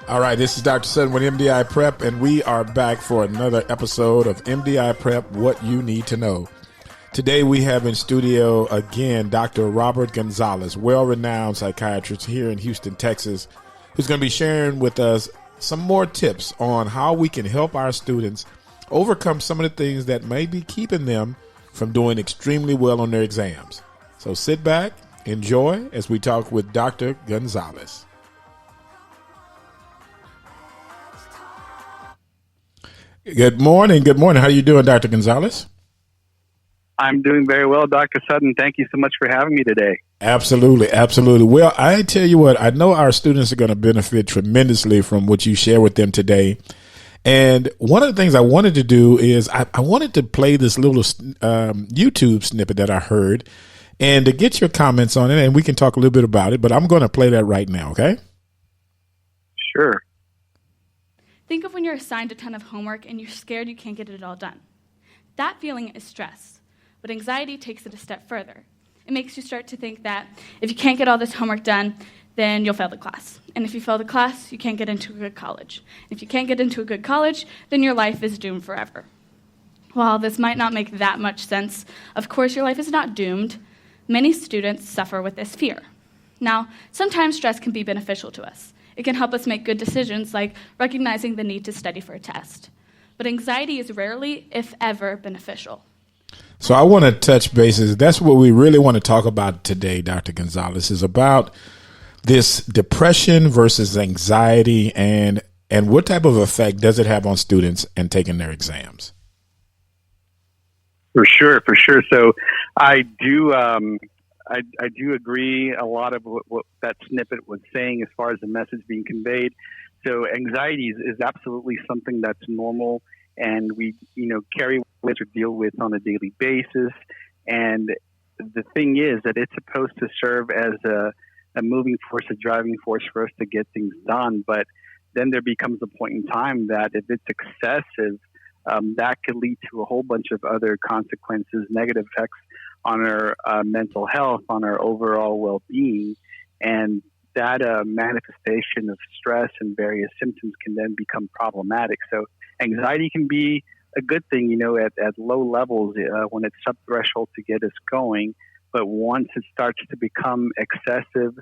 All right, this is Dr. Sutton with MDI Prep, and we are back for another episode of MDI Prep, What You Need to Know. Today we have in studio again Dr. Robert Gonzalez, well-renowned psychiatrist here in Houston, Texas, who's going to be sharing with us some more tips on how we can help our students overcome some of the things that may be keeping them from doing extremely well on their exams. So sit back, enjoy as we talk with Dr. Gonzalez. Good morning. Good morning. How are you doing, Dr. Gonzalez? I'm doing very well, Dr. Sutton. Thank you so much for having me today. Absolutely. Absolutely. Well, I tell you what, I know our students are going to benefit tremendously from what you share with them today. And one of the things I wanted to do is I wanted to play this little YouTube snippet that I heard and to get your comments on it, and we can talk a little bit about it, but I'm going to play that right now, okay? Sure. Think of when you're assigned a ton of homework and you're scared you can't get it all done. That feeling is stress, but anxiety takes it a step further. It makes you start to think that if you can't get all this homework done, then you'll fail the class. And if you fail the class, you can't get into a good college. If you can't get into a good college, then your life is doomed forever. While this might not make that much sense, of course your life is not doomed. Many students suffer with this fear. Now, sometimes stress can be beneficial to us. It can help us make good decisions, like recognizing the need to study for a test. But anxiety is rarely, if ever, beneficial. So I want to touch bases. That's what we really want to talk about today, Dr. Gonzalez, is about this depression versus anxiety and what type of effect does it have on students and taking their exams? For sure. So I do I do agree a lot of what that snippet was saying as far as the message being conveyed. So anxiety is absolutely something that's normal, and we carry with or deal with on a daily basis. And the thing is that it's supposed to serve as a moving force, a driving force for us to get things done. But then there becomes a point in time that if it's excessive, that could lead to a whole bunch of other consequences, negative effects on our mental health, on our overall well-being. And that manifestation of stress and various symptoms can then become problematic. So anxiety can be a good thing, at low levels when it's sub-threshold to get us going. But once it starts to become excessive,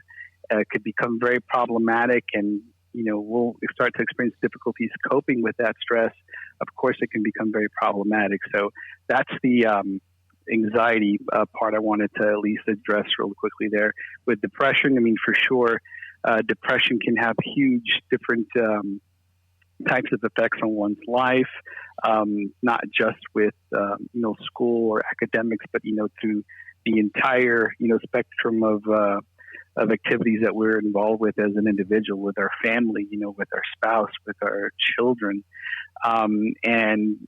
it could become very problematic, and we'll start to experience difficulties coping with that stress. Of course, it can become very problematic. So that's the anxiety part I wanted to at least address real quickly there. With depression, for sure, depression can have huge different types of effects on one's life, not just with school or academics, but through the entire spectrum of activities that we're involved with as an individual, with our family, with our spouse, with our children. And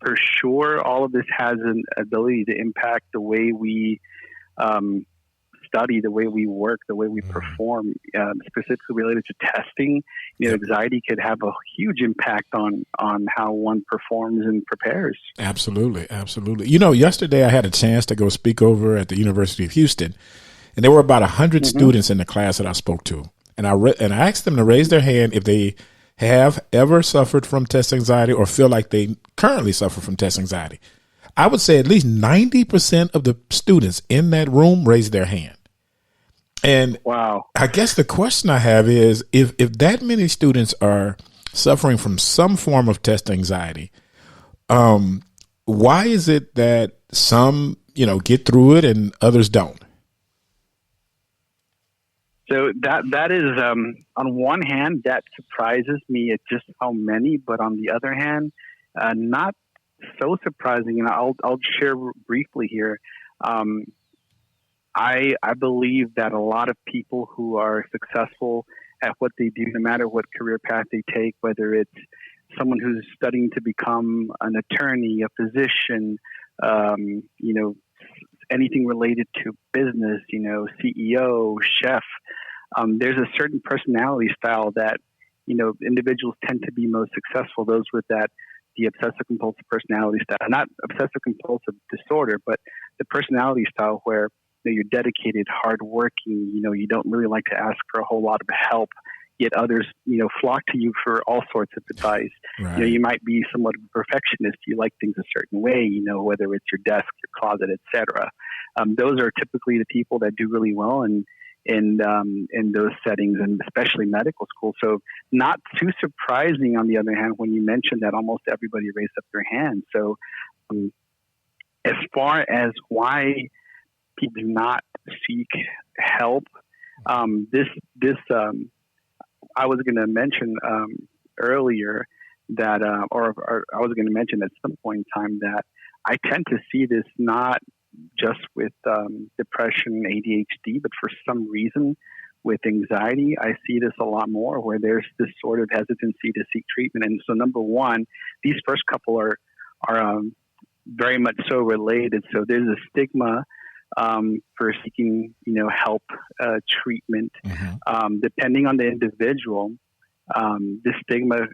for sure, all of this has an ability to impact the way we study, the way we work, the way we perform, specifically related to testing. Anxiety could have a huge impact on how one performs and prepares. Absolutely. Yesterday I had a chance to go speak over at the University of Houston, and there were about 100 students in the class that I spoke to. And I asked them to raise their hand if they have ever suffered from test anxiety or feel like they currently suffer from test anxiety. I would say at least 90% of the students in that room raised their hand. And wow, I guess the question I have is if that many students are suffering from some form of test anxiety, why is it that some, get through it and others don't? So that is, on one hand, that surprises me at just how many, but on the other hand, not so surprising. And I'll share briefly here. I believe that a lot of people who are successful at what they do, no matter what career path they take, whether it's someone who's studying to become an attorney, a physician, anything related to business, CEO, chef, there's a certain personality style that, individuals tend to be most successful, those with that, the obsessive compulsive personality style, not obsessive compulsive disorder, but the personality style where you're dedicated, hardworking, you don't really like to ask for a whole lot of help. yet others, flock to you for all sorts of advice. Right. You might be somewhat of a perfectionist. You like things a certain way, whether it's your desk, your closet, etc. Those are typically the people that do really well in those settings, and especially medical school. So not too surprising, on the other hand, when you mentioned that almost everybody raised up their hand. So as far as why people do not seek help, I was going to mention earlier that, or I was going to mention at some point in time that I tend to see this not just with depression, ADHD, but for some reason with anxiety, I see this a lot more, where there's this sort of hesitancy to seek treatment. And so, number one, these first couple are very much so related. So there's a stigma for seeking, help, treatment. Mm-hmm. Depending on the individual, this stigma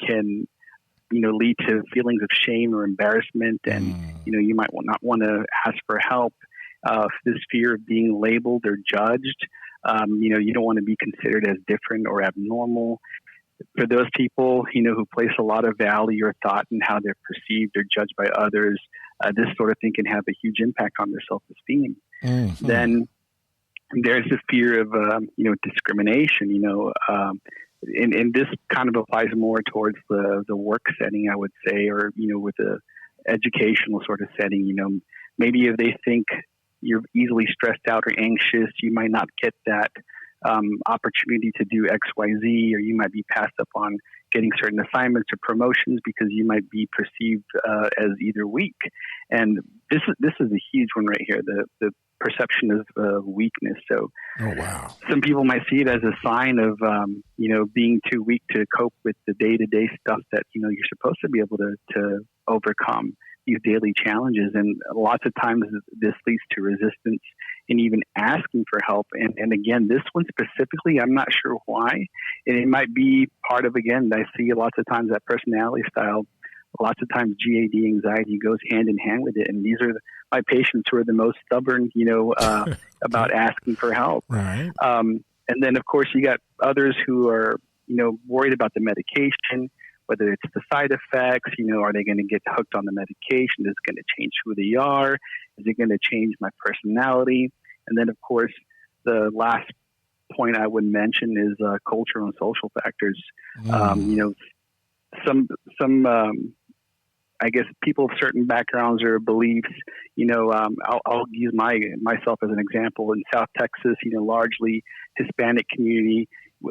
can, lead to feelings of shame or embarrassment, and you might not want to ask for help. This fear of being labeled or judged. You don't want to be considered as different or abnormal. For those people, who place a lot of value or thought in how they're perceived or judged by others, this sort of thing can have a huge impact on their self-esteem. Mm-hmm. Then there's the fear of, discrimination, and this kind of applies more towards the work setting, I would say, or, with the educational sort of setting. Maybe if they think you're easily stressed out or anxious, you might not get that opportunity to do X, Y, Z, or you might be passed up on getting certain assignments or promotions because you might be perceived as either weak. And this is a huge one right here, the perception of weakness. So oh, wow. Some people might see it as a sign of, being too weak to cope with the day-to-day stuff that, you're supposed to be able to overcome these daily challenges. And lots of times this leads to resistance in even asking for help. And again, this one specifically, I'm not sure why. And it might be part of, again, I see lots of times that personality style. Lots of times GAD anxiety goes hand in hand with it. And these are my patients who are the most stubborn, about asking for help. Right. And then, of course, you got others who are, worried about the medication, whether it's the side effects, are they going to get hooked on the medication? Is it going to change who they are? Is it going to change my personality? And then, of course, the last point I would mention is cultural and social factors. Some I guess people of certain backgrounds or beliefs, I'll use myself as an example. In South Texas, largely Hispanic community,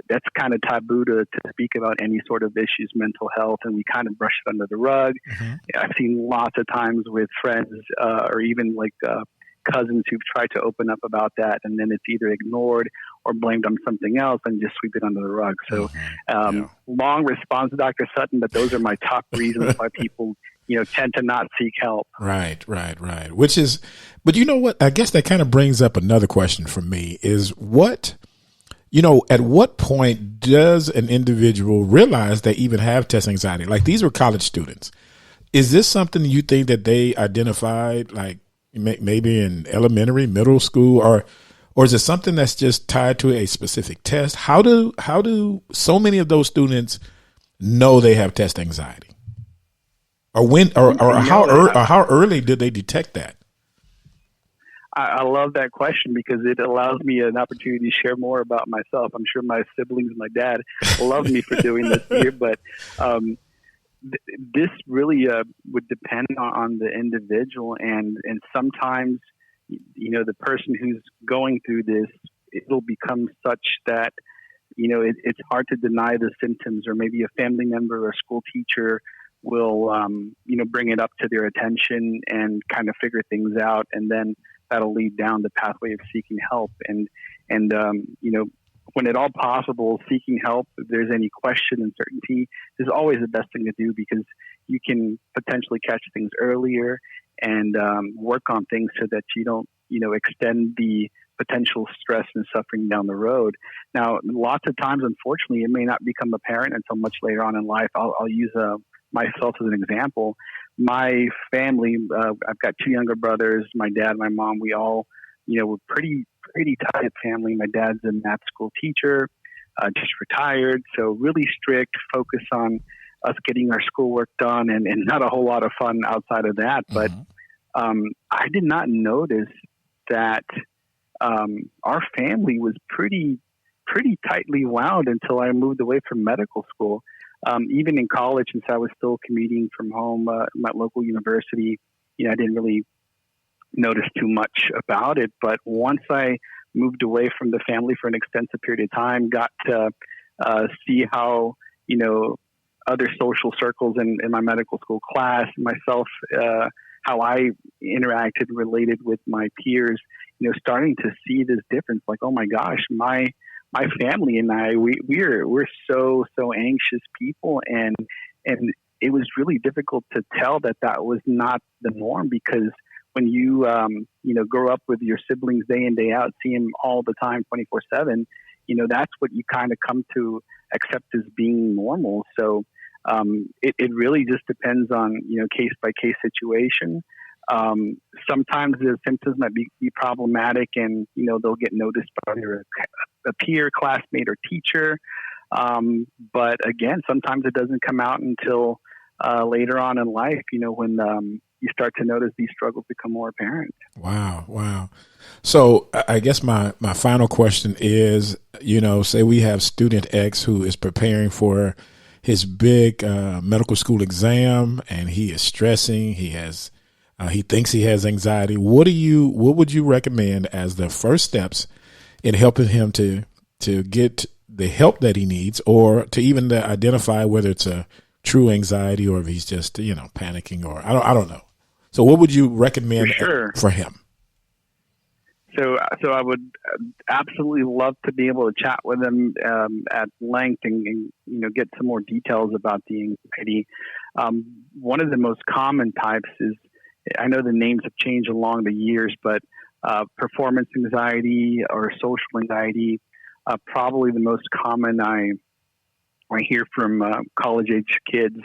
that's kind of taboo to speak about any sort of issues, mental health, and we kind of brush it under the rug. Mm-hmm. I've seen lots of times with friends or even cousins who've tried to open up about that, and then it's either ignored or blamed on something else and just sweep it under the rug. So long response, Dr. Sutton, but those are my top reasons why people tend to not seek help. Right. But you know what? I guess that kind of brings up another question for me is at what point does an individual realize they even have test anxiety? Like, these were college students. Is this something you think that they identified, like maybe in elementary, middle school, or is it something that's just tied to a specific test? How do so many of those students know they have test anxiety? Or when, or how early did they detect that? I love that question because it allows me an opportunity to share more about myself. I'm sure my siblings, my dad, love me for doing this here, but this really would depend on the individual, and sometimes, the person who's going through this, it'll become such that, it's hard to deny the symptoms, or maybe a family member or a school teacher will, bring it up to their attention and kind of figure things out, and then that'll lead down the pathway of seeking help. And when at all possible, seeking help, if there's any question, uncertainty, is always the best thing to do, because you can potentially catch things earlier and work on things so that you don't, extend the potential stress and suffering down the road. Now, lots of times, unfortunately, it may not become apparent until much later on in life. I'll use myself as an example. My family, I've got two younger brothers, my dad, my mom, we all, we're pretty tight family. My dad's a math school teacher. just retired. So really strict, focus on us getting our schoolwork done, and not a whole lot of fun outside of that. But I did not notice that our family was pretty tightly wound until I moved away from medical school. Even in college, since I was still commuting from home, my local university, I didn't really notice too much about it. But once I moved away from the family for an extensive period of time, got to see how, other social circles in my medical school class, myself, how I interacted, related with my peers, starting to see this difference. Like, oh my gosh, my family and I, we're so anxious people, and it was really difficult to tell that was not the norm, because when you grow up with your siblings day in, day out, see them all the time, 24/7, that's what you kind of come to accept as being normal. So it really just depends on, case by case situation. Sometimes the symptoms might be problematic, and, they'll get noticed by a peer, classmate, or teacher. But again, sometimes it doesn't come out until later on in life, when you start to notice these struggles become more apparent. Wow. So I guess my final question is, say we have student X who is preparing for his big medical school exam, and he is stressing. He thinks he has anxiety. What would you recommend as the first steps in helping him to get the help that he needs, or to even to identify whether it's a true anxiety or if he's just, panicking, or I don't know. So what would you recommend for him? So I would absolutely love to be able to chat with him at length and get some more details about the anxiety. One of the most common types is, I know the names have changed along the years, but performance anxiety or social anxiety, probably the most common I hear from college-age kids.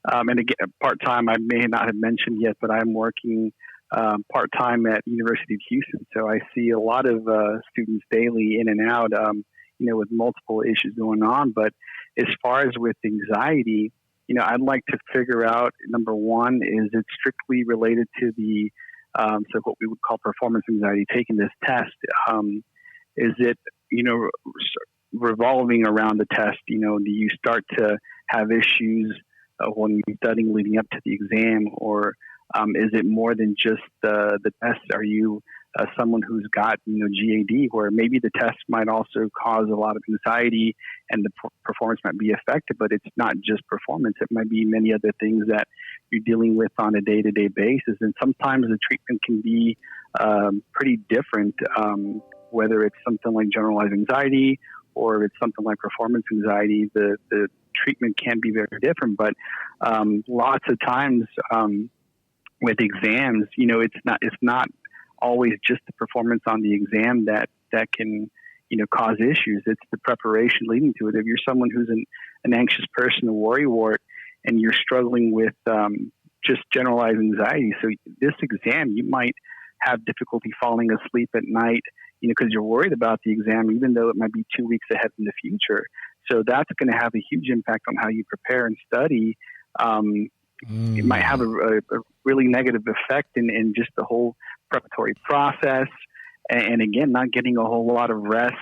And again, part-time, I may not have mentioned yet, but I'm working part-time at University of Houston. So I see a lot of students daily in and out, with multiple issues going on. But as far as with anxiety, I'd like to figure out, number one, is it strictly related to the, so what we would call performance anxiety, taking this test. Is it, revolving around the test? Do you start to have issues when you're studying leading up to the exam, or is it more than just the test? Are you someone who's got, GAD, where maybe the test might also cause a lot of anxiety and the performance might be affected, but it's not just performance. It might be many other things that you're dealing with on a day-to-day basis. And sometimes the treatment can be pretty different, whether it's something like generalized anxiety or it's something like performance anxiety. The treatment can be very different, but lots of times with exams, it's not always just the performance on the exam that can, cause issues. It's the preparation leading to it. If you're someone who's an anxious person, a worrywart, and you're struggling with just generalized anxiety, so this exam, you might have difficulty falling asleep at night, because you're worried about the exam, even though it might be 2 weeks ahead in the future. So that's going to have a huge impact on how you prepare and study. It might have a really negative effect in just the whole preparatory process. And again, not getting a whole lot of rest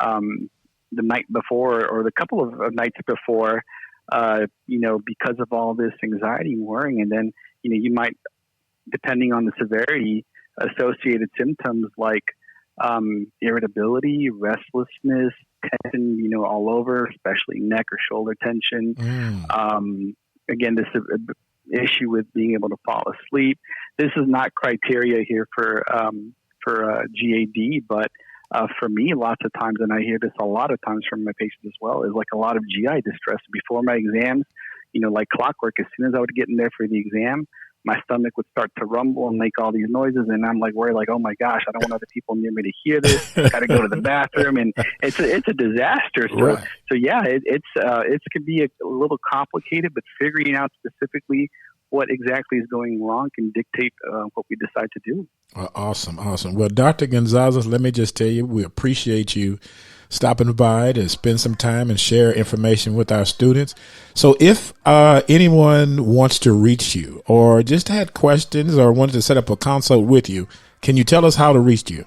the night before or the couple of nights before, because of all this anxiety and worrying. And then, you might, depending on the severity, associated symptoms like irritability, restlessness, tension, all over, especially neck or shoulder tension. Again, this issue with being able to fall asleep. This is not criteria here for GAD, but for me, lots of times, and I hear this a lot of times from my patients as well, is like a lot of GI distress before my exams. Like clockwork, as soon as I would get in there for the exam, my stomach would start to rumble and make all these noises, and I'm like worried, like, oh my gosh, I don't want other people near me to hear this. Got to go to the bathroom, and it's a disaster. So, right. So yeah, it could be a little complicated, but figuring out specifically what exactly is going wrong can dictate what we decide to do. Awesome. Well, Dr. Gonzalez, let me just tell you, we appreciate you stopping by to spend some time and share information with our students. So if anyone wants to reach you or just had questions or wanted to set up a consult with you, can you tell us how to reach you?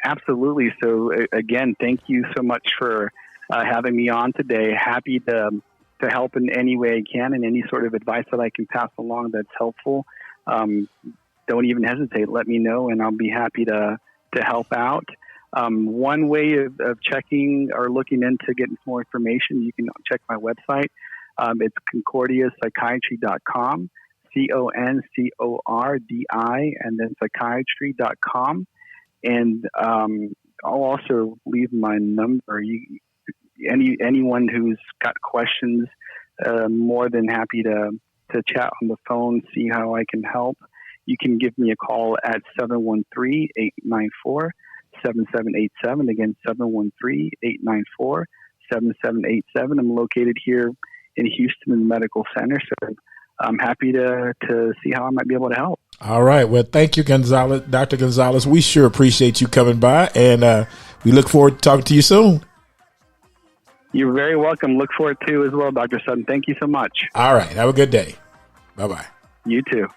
Absolutely. So again, thank you so much for having me on today. Happy to help in any way I can, and any sort of advice that I can pass along that's helpful. Don't even hesitate. Let me know, and I'll be happy to help out. One way of checking or looking into getting some more information, you can check my website. It's concordiapsychiatry.com, CONCORDI, and then psychiatry.com. And I'll also leave my number. Anyone who's got questions, more than happy to chat on the phone, see how I can help. You can give me a call at 713-894-7787. Again, 713-894-7787. I'm located here in Houston in the Medical Center, so I'm happy to see how I might be able to help. All right. Well, thank you, Gonzalez, Dr. Gonzalez. We sure appreciate you coming by, and we look forward to talking to you soon. You're very welcome. Look forward to as well, Dr. Sutton. Thank you so much. All right. Have a good day. Bye-bye. You too.